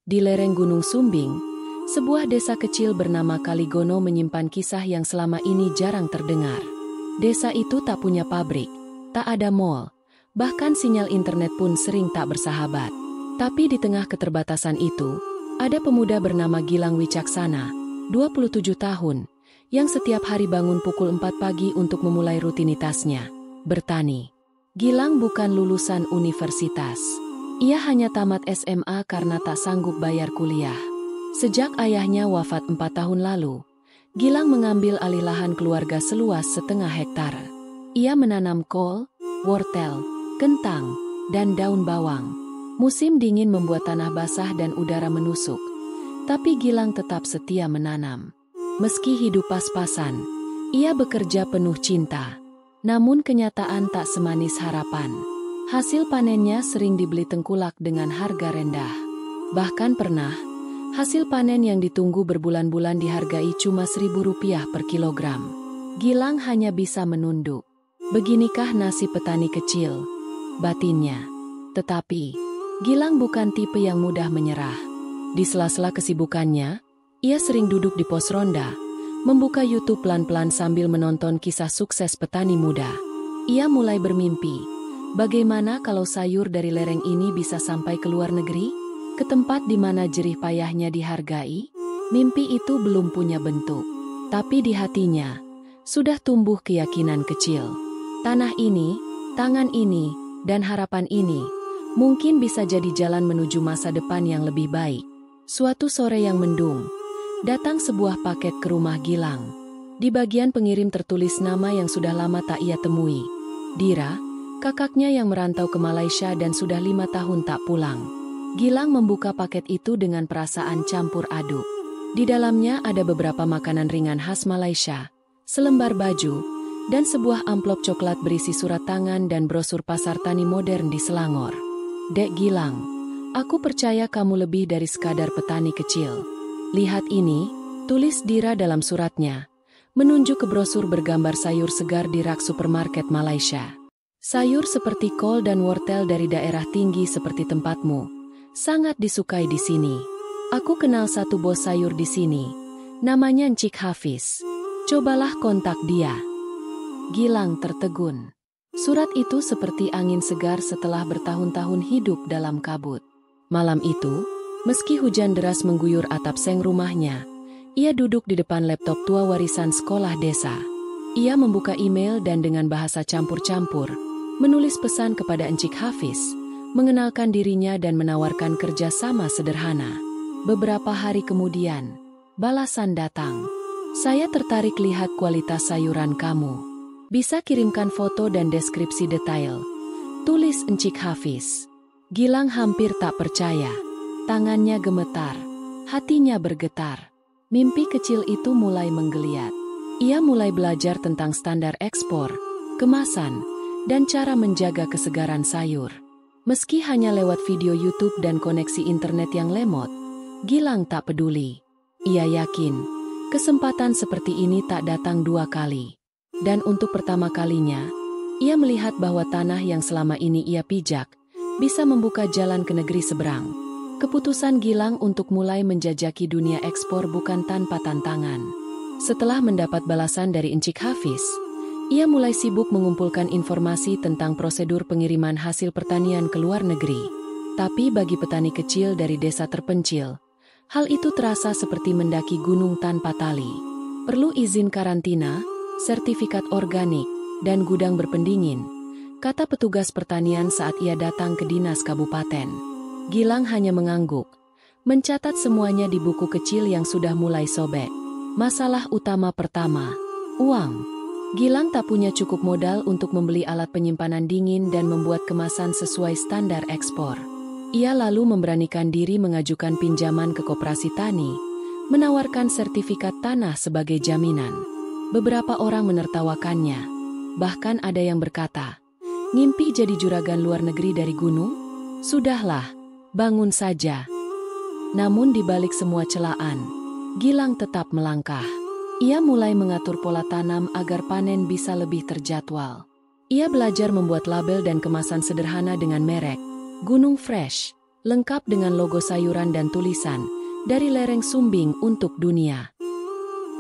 Di lereng Gunung Sumbing, sebuah desa kecil bernama Kaligono menyimpan kisah yang selama ini jarang terdengar. Desa itu tak punya pabrik, tak ada mall, bahkan sinyal internet pun sering tak bersahabat. Tapi di tengah keterbatasan itu, ada pemuda bernama Gilang Wicaksana, 27 tahun, yang setiap hari bangun pukul 4 pagi untuk memulai rutinitasnya, bertani. Gilang bukan lulusan universitas. Ia hanya tamat SMA karena tak sanggup bayar kuliah. Sejak ayahnya wafat 4 tahun lalu, Gilang mengambil alih lahan keluarga seluas setengah hektar. Ia menanam kol, wortel, kentang, dan daun bawang. Musim dingin membuat tanah basah dan udara menusuk. Tapi Gilang tetap setia menanam. Meski hidup pas-pasan, ia bekerja penuh cinta. Namun kenyataan tak semanis harapan. Hasil panennya sering dibeli tengkulak dengan harga rendah. Bahkan pernah, hasil panen yang ditunggu berbulan-bulan dihargai cuma Rp1.000 per kilogram. Gilang hanya bisa menunduk. Beginikah nasib petani kecil? Batinnya. Tetapi, Gilang bukan tipe yang mudah menyerah. Di sela-sela kesibukannya, ia sering duduk di pos ronda, membuka YouTube pelan-pelan sambil menonton kisah sukses petani muda. Ia mulai bermimpi. Bagaimana kalau sayur dari lereng ini bisa sampai ke luar negeri? Ke tempat di mana jerih payahnya dihargai? Mimpi itu belum punya bentuk. Tapi di hatinya, sudah tumbuh keyakinan kecil. Tanah ini, tangan ini, dan harapan ini, mungkin bisa jadi jalan menuju masa depan yang lebih baik. Suatu sore yang mendung, datang sebuah paket ke rumah Gilang. Di bagian pengirim tertulis nama yang sudah lama tak ia temui. Dira, kakaknya yang merantau ke Malaysia dan sudah 5 tahun tak pulang. Gilang membuka paket itu dengan perasaan campur aduk. Di dalamnya ada beberapa makanan ringan khas Malaysia, selembar baju, dan sebuah amplop coklat berisi surat tangan dan brosur pasar tani modern di Selangor. Dek Gilang, aku percaya kamu lebih dari sekadar petani kecil. Lihat ini, tulis Dira dalam suratnya, menunjuk ke brosur bergambar sayur segar di rak supermarket Malaysia. Sayur seperti kol dan wortel dari daerah tinggi seperti tempatmu, sangat disukai di sini. Aku kenal satu bos sayur di sini, namanya Encik Hafiz. Cobalah kontak dia. Gilang tertegun. Surat itu seperti angin segar setelah bertahun-tahun hidup dalam kabut. Malam itu, meski hujan deras mengguyur atap seng rumahnya, ia duduk di depan laptop tua warisan sekolah desa. Ia membuka email dan dengan bahasa campur-campur, menulis pesan kepada Encik Hafiz, mengenalkan dirinya dan menawarkan kerja sama sederhana. Beberapa hari kemudian, balasan datang. Saya tertarik lihat kualitas sayuran kamu. Bisa kirimkan foto dan deskripsi detail. Tulis Encik Hafiz. Gilang hampir tak percaya. Tangannya gemetar, hatinya bergetar. Mimpi kecil itu mulai menggeliat. Ia mulai belajar tentang standar ekspor, kemasan, dan cara menjaga kesegaran sayur. Meski hanya lewat video YouTube dan koneksi internet yang lemot, Gilang tak peduli. Ia yakin, kesempatan seperti ini tak datang 2 kali. Dan untuk pertama kalinya, ia melihat bahwa tanah yang selama ini ia pijak, bisa membuka jalan ke negeri seberang. Keputusan Gilang untuk mulai menjajaki dunia ekspor bukan tanpa tantangan. Setelah mendapat balasan dari Encik Hafiz, ia mulai sibuk mengumpulkan informasi tentang prosedur pengiriman hasil pertanian ke luar negeri. Tapi bagi petani kecil dari desa terpencil, hal itu terasa seperti mendaki gunung tanpa tali. Perlu izin karantina, sertifikat organik, dan gudang berpendingin, kata petugas pertanian saat ia datang ke dinas kabupaten. Gilang hanya mengangguk, mencatat semuanya di buku kecil yang sudah mulai sobek. Masalah utama pertama, uang. Gilang tak punya cukup modal untuk membeli alat penyimpanan dingin dan membuat kemasan sesuai standar ekspor. Ia lalu memberanikan diri mengajukan pinjaman ke koperasi tani, menawarkan sertifikat tanah sebagai jaminan. Beberapa orang menertawakannya, bahkan ada yang berkata, "Ngimpi jadi juragan luar negeri dari gunung? Sudahlah, bangun saja." Namun di balik semua celaan, Gilang tetap melangkah. Ia mulai mengatur pola tanam agar panen bisa lebih terjadwal. Ia belajar membuat label dan kemasan sederhana dengan merek Gunung Fresh, lengkap dengan logo sayuran dan tulisan, "Dari lereng Sumbing untuk dunia."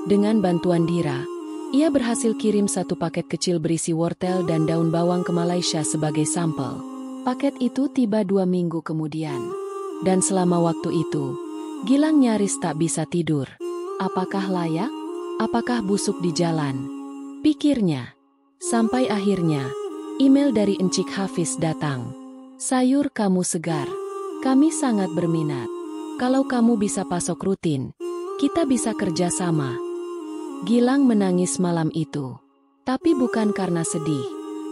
Dengan bantuan Dira, ia berhasil kirim satu paket kecil berisi wortel dan daun bawang ke Malaysia sebagai sampel. Paket itu tiba 2 minggu kemudian. Dan selama waktu itu, Gilang nyaris tak bisa tidur. Apakah layak? Apakah busuk di jalan? Pikirnya. Sampai akhirnya, email dari Encik Hafiz datang. "Sayur kamu segar. Kami sangat berminat. Kalau kamu bisa pasok rutin, kita bisa kerja sama." Gilang menangis malam itu. Tapi bukan karena sedih,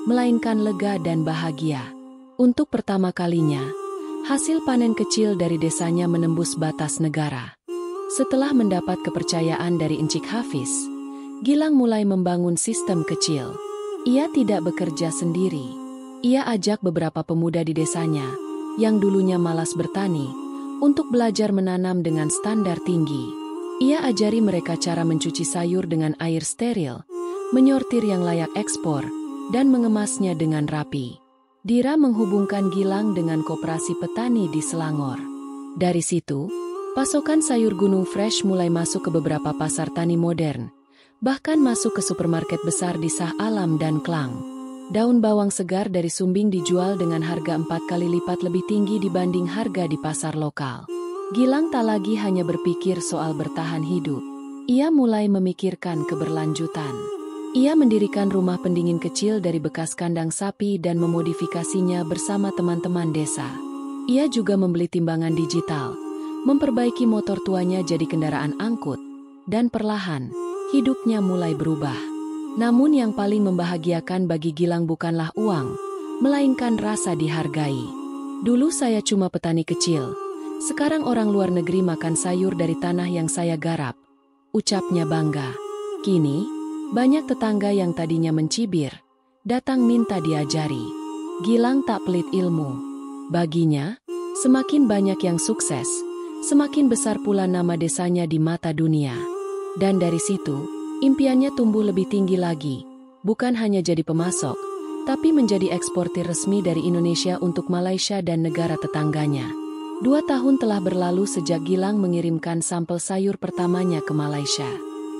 melainkan lega dan bahagia. Untuk pertama kalinya, hasil panen kecil dari desanya menembus batas negara. Setelah mendapat kepercayaan dari Encik Hafiz, Gilang mulai membangun sistem kecil. Ia tidak bekerja sendiri. Ia ajak beberapa pemuda di desanya, yang dulunya malas bertani, untuk belajar menanam dengan standar tinggi. Ia ajari mereka cara mencuci sayur dengan air steril, menyortir yang layak ekspor, dan mengemasnya dengan rapi. Dira menghubungkan Gilang dengan koperasi petani di Selangor. Dari situ, pasokan sayur Gunung Fresh mulai masuk ke beberapa pasar tani modern, bahkan masuk ke supermarket besar di Shah Alam dan Klang. Daun bawang segar dari Sumbing dijual dengan harga 4 kali lipat lebih tinggi dibanding harga di pasar lokal. Gilang tak lagi hanya berpikir soal bertahan hidup. Ia mulai memikirkan keberlanjutan. Ia mendirikan rumah pendingin kecil dari bekas kandang sapi dan memodifikasinya bersama teman-teman desa. Ia juga membeli timbangan digital, memperbaiki motor tuanya jadi kendaraan angkut, dan perlahan, hidupnya mulai berubah. Namun yang paling membahagiakan bagi Gilang bukanlah uang, melainkan rasa dihargai. "Dulu saya cuma petani kecil, sekarang orang luar negeri makan sayur dari tanah yang saya garap," ucapnya bangga. Kini, banyak tetangga yang tadinya mencibir, datang minta diajari. Gilang tak pelit ilmu. Baginya, semakin banyak yang sukses, semakin besar pula nama desanya di mata dunia. Dan dari situ, impiannya tumbuh lebih tinggi lagi, bukan hanya jadi pemasok, tapi menjadi eksportir resmi dari Indonesia untuk Malaysia dan negara tetangganya. 2 tahun telah berlalu sejak Gilang mengirimkan sampel sayur pertamanya ke Malaysia.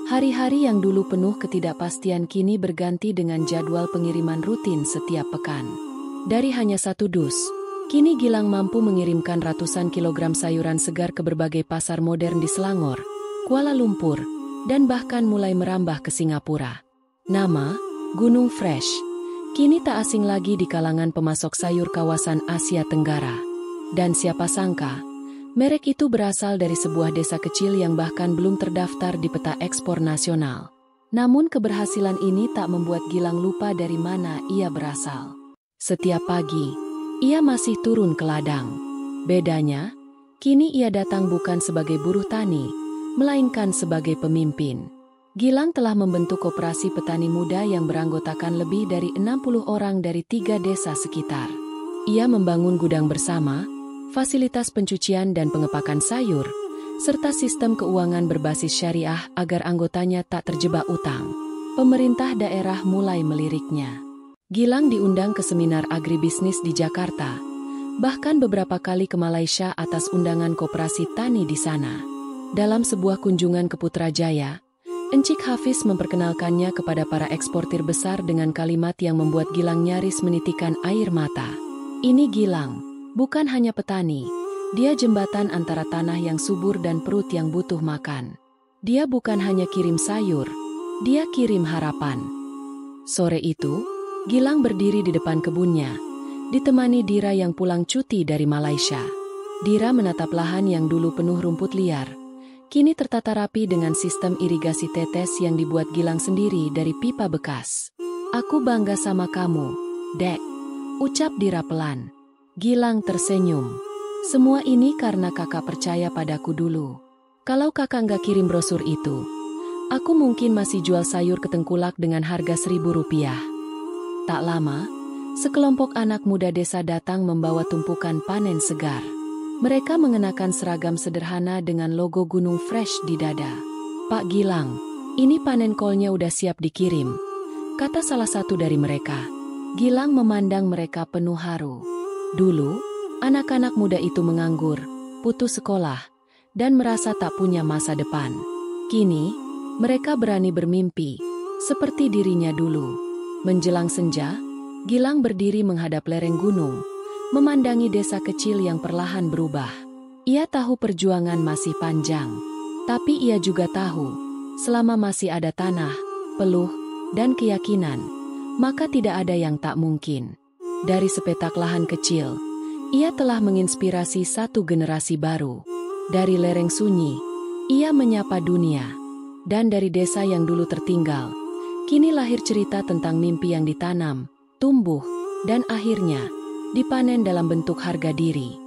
Hari-hari yang dulu penuh ketidakpastian kini berganti dengan jadwal pengiriman rutin setiap pekan. Dari hanya 1 dus, kini Gilang mampu mengirimkan ratusan kilogram sayuran segar ke berbagai pasar modern di Selangor, Kuala Lumpur, dan bahkan mulai merambah ke Singapura. Nama, Gunung Fresh, kini tak asing lagi di kalangan pemasok sayur kawasan Asia Tenggara. Dan siapa sangka, merek itu berasal dari sebuah desa kecil yang bahkan belum terdaftar di peta ekspor nasional. Namun keberhasilan ini tak membuat Gilang lupa dari mana ia berasal. Setiap pagi, ia masih turun ke ladang. Bedanya, kini ia datang bukan sebagai buruh tani, melainkan sebagai pemimpin. Gilang telah membentuk koperasi petani muda yang beranggotakan lebih dari 60 orang dari 3 desa sekitar. Ia membangun gudang bersama, fasilitas pencucian dan pengepakan sayur, serta sistem keuangan berbasis syariah agar anggotanya tak terjebak utang. Pemerintah daerah mulai meliriknya. Gilang diundang ke seminar agribisnis di Jakarta, bahkan beberapa kali ke Malaysia atas undangan koperasi tani di sana. Dalam sebuah kunjungan ke Putrajaya, Encik Hafiz memperkenalkannya kepada para eksportir besar dengan kalimat yang membuat Gilang nyaris menitikkan air mata. "Ini Gilang. Bukan hanya petani, dia jembatan antara tanah yang subur dan perut yang butuh makan. Dia bukan hanya kirim sayur, dia kirim harapan." Sore itu, Gilang berdiri di depan kebunnya, ditemani Dira yang pulang cuti dari Malaysia. Dira menatap lahan yang dulu penuh rumput liar, kini tertata rapi dengan sistem irigasi tetes yang dibuat Gilang sendiri dari pipa bekas. "Aku bangga sama kamu, Dek," ucap Dira pelan. Gilang tersenyum. "Semua ini karena kakak percaya padaku dulu. Kalau kakak nggak kirim brosur itu, aku mungkin masih jual sayur ke Tengkulak dengan harga Rp1.000. Tak lama, sekelompok anak muda desa datang membawa tumpukan panen segar. Mereka mengenakan seragam sederhana dengan logo Gunung Fresh di dada. "Pak Gilang, ini panen kolnya udah siap dikirim," kata salah satu dari mereka. Gilang memandang mereka penuh haru. Dulu, Anak-anak muda itu menganggur, putus sekolah, dan merasa tak punya masa depan. Kini, mereka berani bermimpi, seperti dirinya dulu. Menjelang senja, Gilang berdiri menghadap lereng gunung, memandangi desa kecil yang perlahan berubah. Ia tahu perjuangan masih panjang, tapi ia juga tahu, selama masih ada tanah, peluh, dan keyakinan, maka tidak ada yang tak mungkin. Dari sepetak lahan kecil, ia telah menginspirasi satu generasi baru. Dari lereng sunyi, ia menyapa dunia. Dan dari desa yang dulu tertinggal, kini lahir cerita tentang mimpi yang ditanam, tumbuh, dan akhirnya dipanen dalam bentuk harga diri.